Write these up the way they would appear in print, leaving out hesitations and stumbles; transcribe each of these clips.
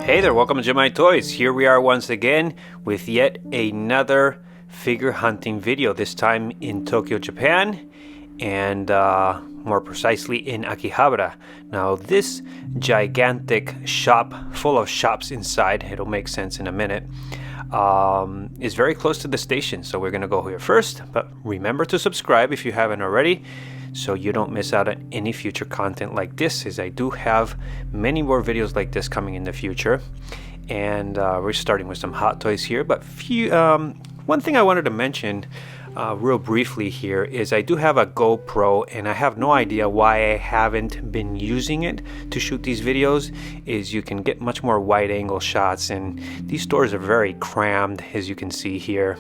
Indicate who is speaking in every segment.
Speaker 1: Hey there, welcome to GemIIToys. Here we are once again with yet another figure hunting video, this time in Tokyo, Japan, and more precisely in Akihabara. Now this gigantic shop full of shops inside, it'll make sense in a minute, is very close to the station, so we're gonna go here first. But remember to subscribe if you haven't already, so you don't miss out on any future content like this, as I do have many more videos like this coming in the future. And we're starting with some hot toys here, but one thing I wanted to mention real briefly here is I do have a GoPro, and I have no idea why I haven't been using it to shoot these videos. Is you can get much more wide angle shots, and these stores are very crammed, as you can see here.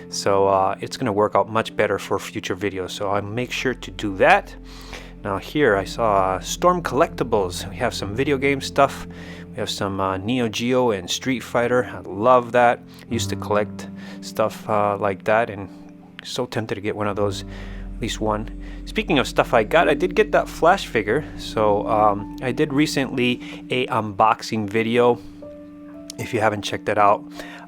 Speaker 1: So it's going to work out much better for future videos, so I'll make sure to do that. Now here I saw Storm Collectibles. We have some video game stuff. We have some Neo Geo and Street Fighter. I love that. I used to collect stuff like that, and so tempted to get one of those, at least one. Speaking of stuff I got, I did get that Flash figure. So I did recently a unboxing video. If you haven't checked that out,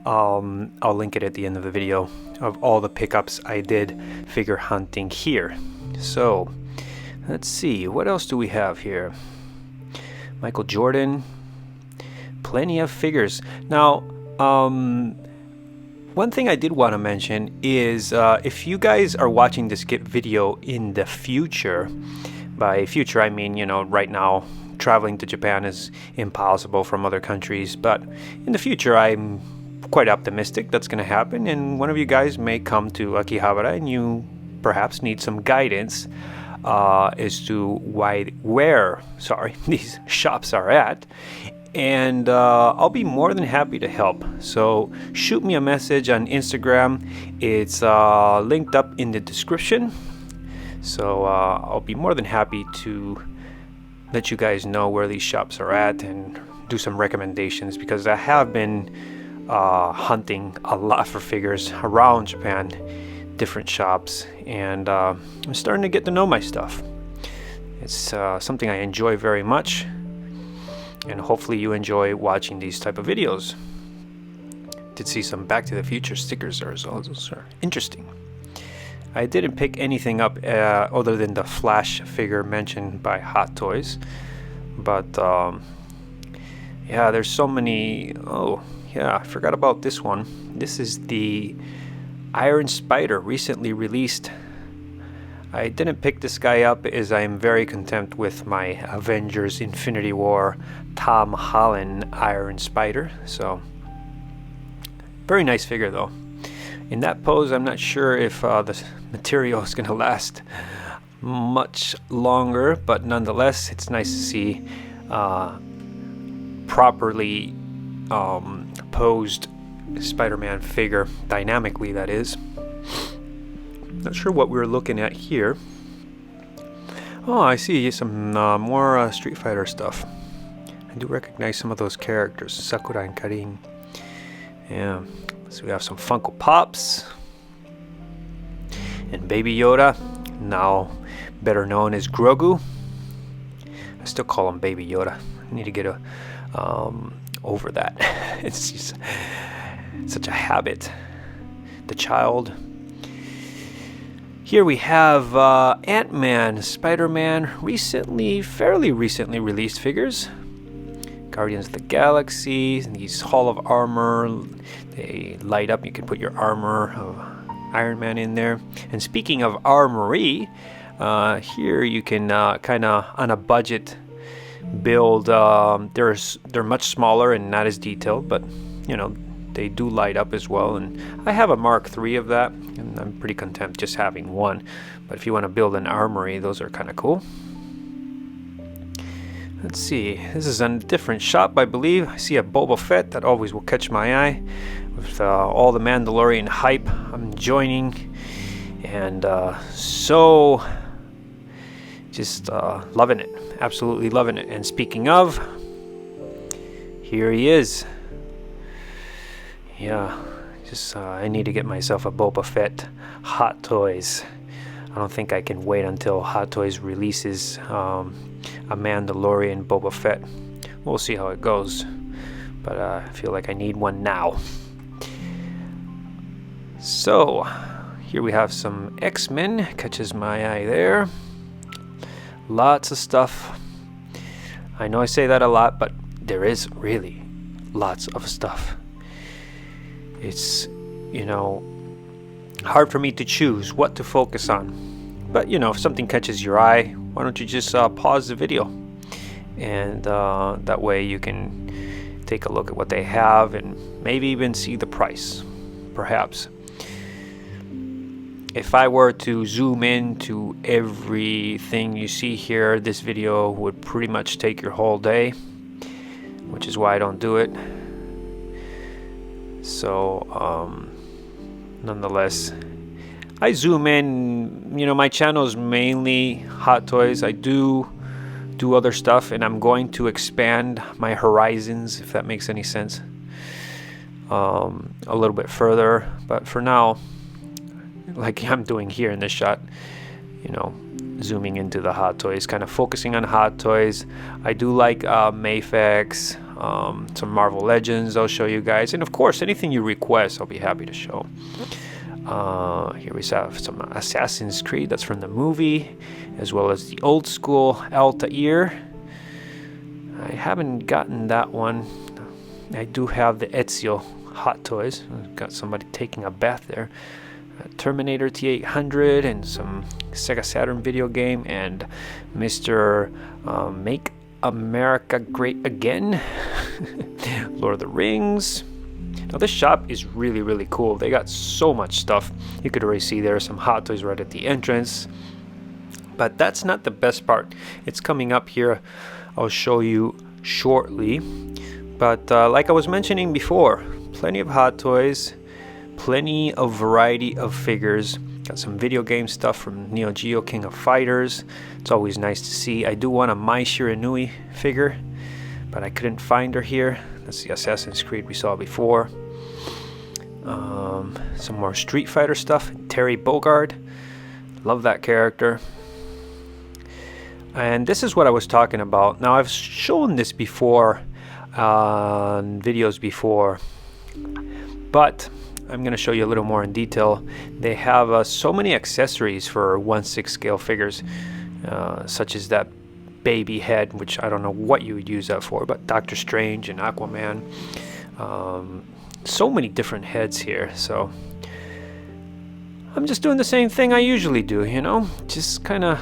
Speaker 1: I'll link it at the end of the video, of all the pickups I did figure hunting here. So let's see, what else do we have here? Michael Jordan, plenty of figures. Now one thing I did want to mention is if you guys are watching this video in the future, by future I mean, you know, right now traveling to Japan is impossible from other countries, but in the future I'm quite optimistic that's going to happen, and one of you guys may come to Akihabara and you perhaps need some guidance as to where these shops are at, and I'll be more than happy to help. So shoot me a message on Instagram. It's linked up in the description, so I'll be more than happy to let you guys know where these shops are at and do some recommendations, because I have been hunting a lot for figures around Japan, different shops, and I'm starting to get to know my stuff. It's something I enjoy very much, and hopefully you enjoy watching these type of videos. Did see some Back to the Future stickers there as well. Those are interesting. I didn't pick anything up other than the Flash figure mentioned by Hot Toys, but yeah, there's so many. Oh yeah, I forgot about this one. This is the Iron Spider, recently released. I didn't pick this guy up as I am very content with my Avengers Infinity War Tom Holland Iron Spider. So very nice figure though. In that pose, I'm not sure if the material is going to last much longer, but nonetheless, it's nice to see properly posed Spider-Man figure, dynamically that is. Not sure what we're looking at here. Oh, I see some more Street Fighter stuff. I do recognize some of those characters, Sakura and Karin. Yeah. So we have some Funko Pops and Baby Yoda, now better known as Grogu. I still call him Baby Yoda. I need to get over that. It's just such a habit. The child. Here we have Ant-Man, Spider-Man, fairly recently released figures. Guardians of the Galaxy, these Hall of Armor, they light up. You can put your armor of Iron Man in there. And speaking of armory, here you can kind of on a budget build. They're much smaller and not as detailed, but you know, they do light up as well, and I have a Mark III of that, and I'm pretty content just having one. But if you want to build an armory, those are kind of cool. Let's see, this is a different shop, I believe. I see a Boba Fett that always will catch my eye. With all the Mandalorian hype, I'm joining, and so just loving it, absolutely loving it. And speaking of, here he is. Yeah, just I need to get myself a Boba Fett Hot Toys. I don't think I can wait until Hot Toys releases a Mandalorian Boba Fett. We'll see how it goes, but I feel like I need one now. So here we have some X-Men, catches my eye there. Lots of stuff. I know I say that a lot, but there is really lots of stuff. It's, you know, hard for me to choose what to focus on. But, you know, if something catches your eye, why don't you just pause the video? And that way you can take a look at what they have and maybe even see the price, perhaps. If I were to zoom in to everything you see here, this video would pretty much take your whole day, which is why I don't do it. So nonetheless, I zoom in. You know, my channel is mainly Hot Toys. I do other stuff, and I'm going to expand my horizons, if that makes any sense, a little bit further. But for now, like I'm doing here in this shot, you know, zooming into the Hot Toys, kind of focusing on Hot Toys. I do like Mayfax, some Marvel Legends I'll show you guys, and of course anything you request I'll be happy to show. Here we have some Assassin's Creed, that's from the movie, as well as the old school Altair. I haven't gotten that one. I do have the Ezio Hot Toys. I've got somebody taking a bath there. Terminator T800 and some Sega Saturn video game, and Mr. Make America Great Again. Lord of the Rings. Now this shop is really cool. They got so much stuff. You could already see there are some Hot Toys right at the entrance. But that's not the best part. It's coming up here. I'll show you shortly. But like I was mentioning before, plenty of Hot Toys. Plenty of variety of figures. Got some video game stuff from Neo Geo King of Fighters. It's always nice to see. I do want a Mai Shiranui figure, but I couldn't find her here. That's the Assassin's Creed we saw before. Some more Street Fighter stuff. Terry Bogard. Love that character. And this is what I was talking about. Now I've shown this before on videos before, but I'm going to show you a little more in detail. They have so many accessories for 1/6 scale figures, such as that baby head, which I don't know what you would use that for, but Doctor Strange and Aquaman. So many different heads here. So I'm just doing the same thing I usually do, you know, just kind of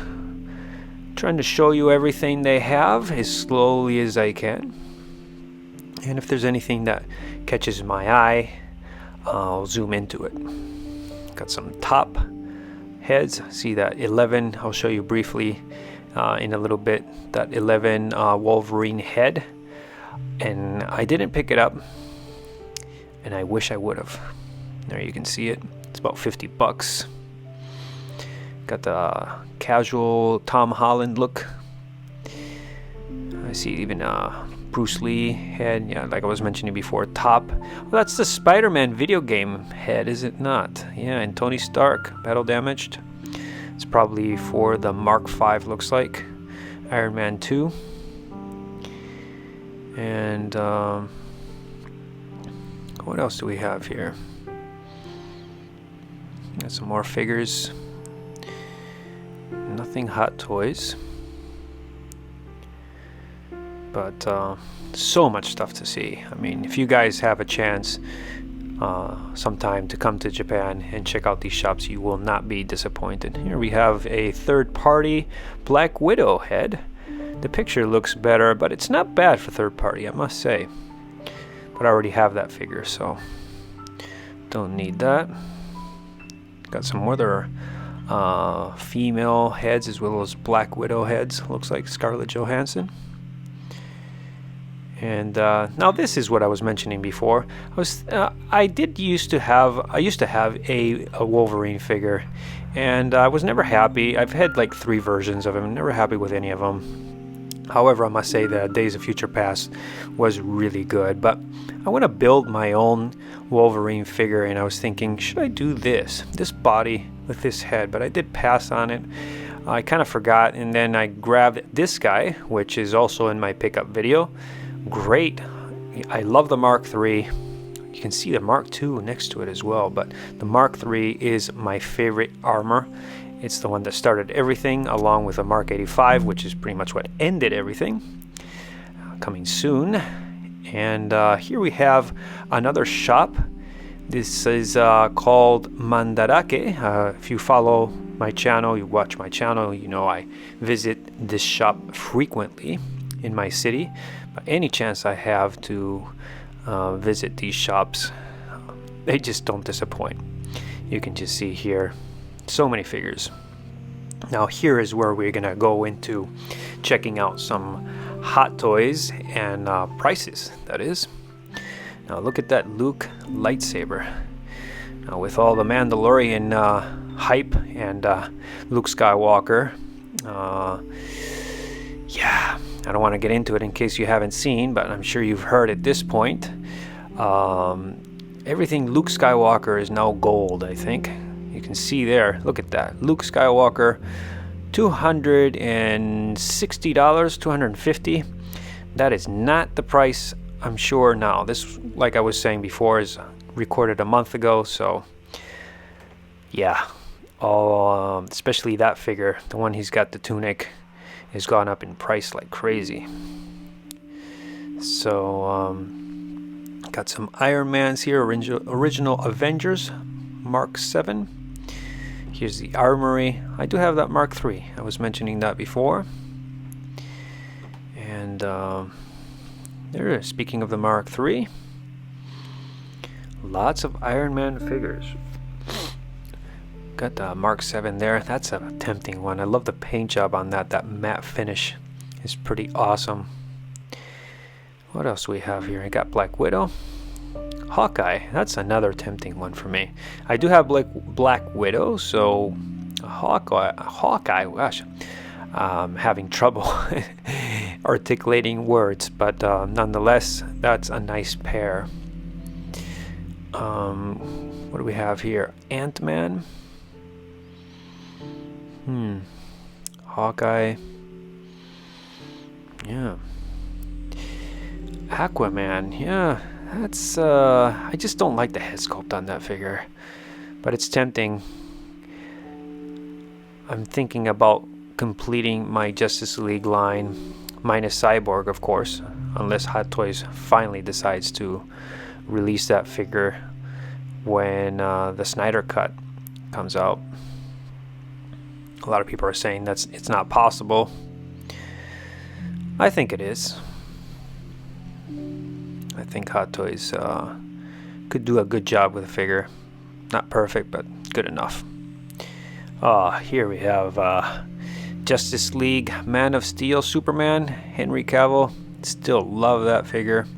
Speaker 1: trying to show you everything they have as slowly as I can. And if there's anything that catches my eye, I'll zoom into it. Got some top heads. See that 11, I'll show you briefly in a little bit, that 11 Wolverine head. And I didn't pick it up, and I wish I would have. There you can see it. It's about 50 bucks. Got the casual Tom Holland look. I see even Bruce Lee head, yeah, like I was mentioning before, top. Well, that's the Spiderman video game head, is it not? Yeah, and Tony Stark, battle damaged. It's probably for the Mark V, looks like. Iron Man 2. And what else do we have here? Got some more figures. Nothing Hot Toys. But so much stuff to see. I mean, if you guys have a chance sometime to come to Japan and check out these shops, you will not be disappointed. Here we have a third-party Black Widow head. The picture looks better, but it's not bad for third-party, I must say. But I already have that figure, so Don't need that. Got some other female heads as well as Black Widow heads. Looks like Scarlett Johansson. And now this is what I was mentioning before. I used to have a Wolverine figure, and I was never happy. I've had like 3 versions of him. Never happy with any of them. However, I must say that Days of Future Past was really good. But I want to build my own Wolverine figure, and I was thinking, should I do this body with this head? But I did pass on it. I kind of forgot, and then I grabbed this guy, which is also in my pickup video. Great. I love the Mark III. You can see the Mark II next to it as well, but the Mark III is my favorite armor. It's the one that started everything, along with the Mark 85, which is pretty much what ended everything. Coming soon. And here we have another shop. This is called Mandarake. If you follow my channel, you watch my channel, you know I visit this shop frequently in my city. But any chance I have to visit these shops, they just don't disappoint. You can just see here so many figures. Now here is where we're gonna go into checking out some hot toys and prices, that is. Now look at that Luke lightsaber. Now with all the Mandalorian hype and Luke Skywalker, yeah, I don't want to get into it in case you haven't seen, but I'm sure you've heard at this point. Everything Luke Skywalker is now gold, I think. You can see there, look at that. Luke Skywalker, $260, $250. That is not the price, I'm sure now. This, like I was saying before, is recorded a month ago, so yeah. Especially that figure, the one he's got the tunic, has gone up in price like crazy. So got some Iron Mans here, original Avengers Mark 7. Here's the Armory. I do have that Mark III. I was mentioning that before. And there, speaking of the Mark III, lots of Iron Man figures. Got the Mark 7 there. That's a tempting one. I love the paint job on that. That matte finish is pretty awesome. What else do we have here? I got Black Widow. Hawkeye. That's another tempting one for me. I do have Black Widow, so Hawkeye, gosh. Having trouble articulating words, but nonetheless, that's a nice pair. What do we have here? Ant-Man. Hawkeye. Yeah. Aquaman. Yeah, that's I just don't like the head sculpt on that figure, but it's tempting. I'm thinking about completing my Justice League line, minus Cyborg, of course, unless Hot Toys finally decides to release that figure when the Snyder Cut comes out. A lot of people are saying it's not possible. I think it is. I think Hot Toys could do a good job with the figure. Not perfect, but good enough. Here we have Justice League, Man of Steel, Superman, Henry Cavill. Still love that figure.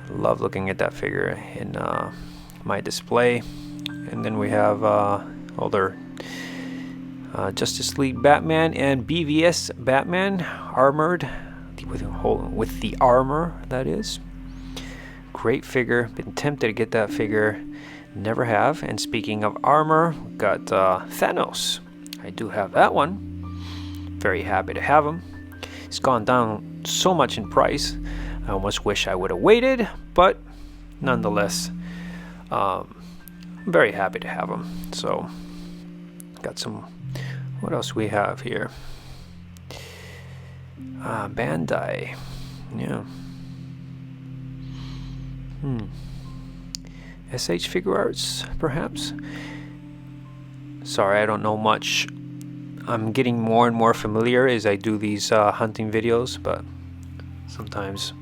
Speaker 1: Love looking at that figure in my display. And then we have older Justice League Batman and BVS Batman, armored with the armor, that is. Great figure. Been tempted to get that figure. Never have. And speaking of armor, we've got Thanos. I do have that one. Very happy to have him. He's gone down so much in price. I almost wish I would have waited, but nonetheless, I'm very happy to have him. So, got some. What else we have here? Bandai. Yeah. SH Figure Arts, perhaps? Sorry, I don't know much. I'm getting more and more familiar as I do these hunting videos, but sometimes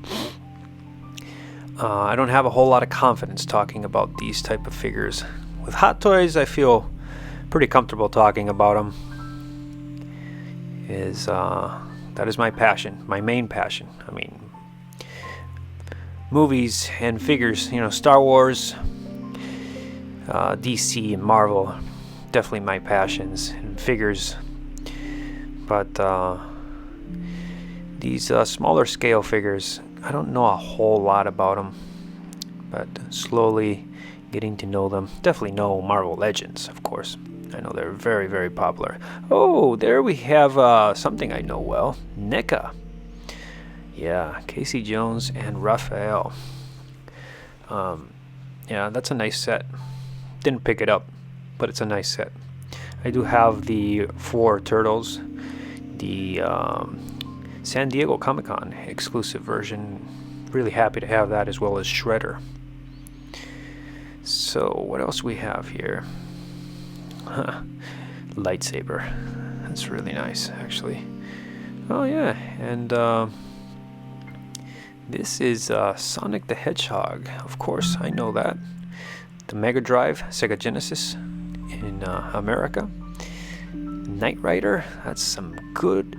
Speaker 1: I don't have a whole lot of confidence talking about these type of figures. With Hot Toys, I feel pretty comfortable talking about them. That is my passion, my main passion. I mean, movies and figures, you know, Star Wars, DC and Marvel, definitely my passions and figures. But these smaller scale figures, I don't know a whole lot about them, but slowly getting to know them. Definitely know Marvel Legends, of course. I know they're very, very popular. Oh, there we have something I know well. NECA. Yeah, Casey Jones and Raphael. Yeah, that's a nice set. Didn't pick it up, but it's a nice set. I do have the 4 turtles, the San Diego Comic-Con exclusive version. Really happy to have that, as well as Shredder. So what else we have here? Lightsaber. That's really nice, actually. Oh yeah, and this is Sonic the Hedgehog. Of course, I know that. The Mega Drive, Sega Genesis in America. Knight Rider. That's some good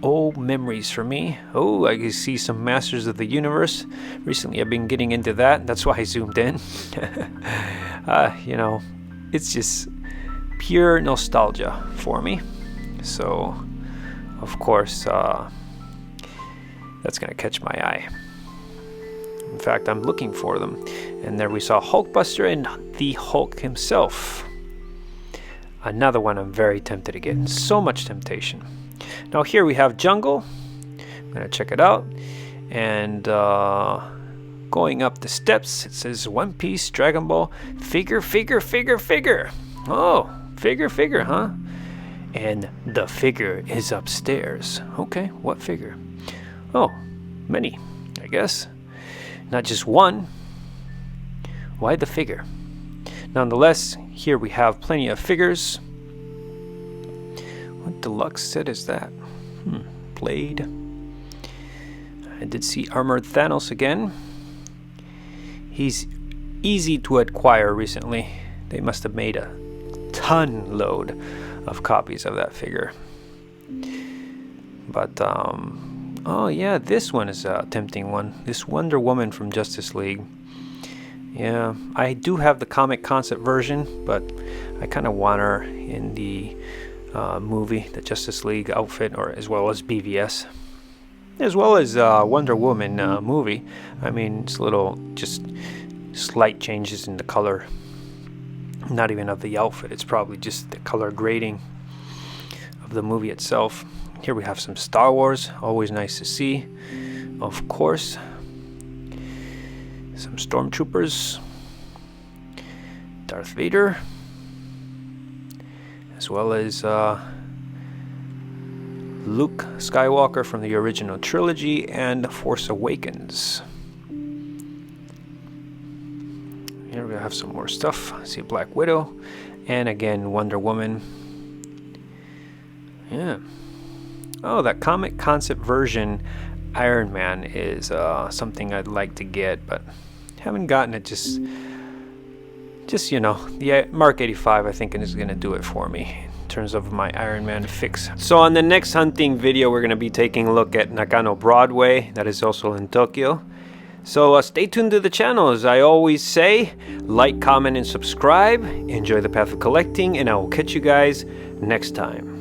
Speaker 1: old memories for me. Oh, I can see some Masters of the Universe. Recently I've been getting into that. That's why I zoomed in. You know, it's just pure nostalgia for me. So, of course, that's gonna catch my eye. In fact, I'm looking for them. And there we saw Hulkbuster and the Hulk himself. Another one I'm very tempted to get. So much temptation. Now here we have Jungle. I'm gonna check it out. And going up the steps, it says One Piece, Dragon Ball, figure. Oh, figure, huh? And the figure is upstairs. Okay, what figure? Oh, many, I guess. Not just one. Why the figure? Nonetheless, here we have plenty of figures. What deluxe set is that? Blade. I did see Armored Thanos again. He's easy to acquire recently. They must have made a ton load of copies of that figure. But, oh yeah, this one is a tempting one. This Wonder Woman from Justice League. Yeah, I do have the comic concept version, but I kind of want her in the movie, the Justice League outfit, or as well as BVS, as well as Wonder Woman movie. I mean, it's little, just slight changes in the color. Not even of the outfit. It's probably just the color grading of the movie itself. Here we have some Star Wars. Always nice to see. Of course. Some Stormtroopers. Darth Vader. As well as Luke Skywalker from the original trilogy and Force Awakens. Here we have some more stuff. See Black Widow. And again, Wonder Woman. Yeah. Oh, that comic concept version Iron Man is something I'd like to get, but haven't gotten it. Just you know, the Mark 85 I think is gonna do it for me in terms of my Iron Man fix. So on the next hunting video, we're gonna be taking a look at Nakano Broadway. That is also in Tokyo. So stay tuned to the channel. As I always say, like, comment, and subscribe. Enjoy the path of collecting, and I will catch you guys next time.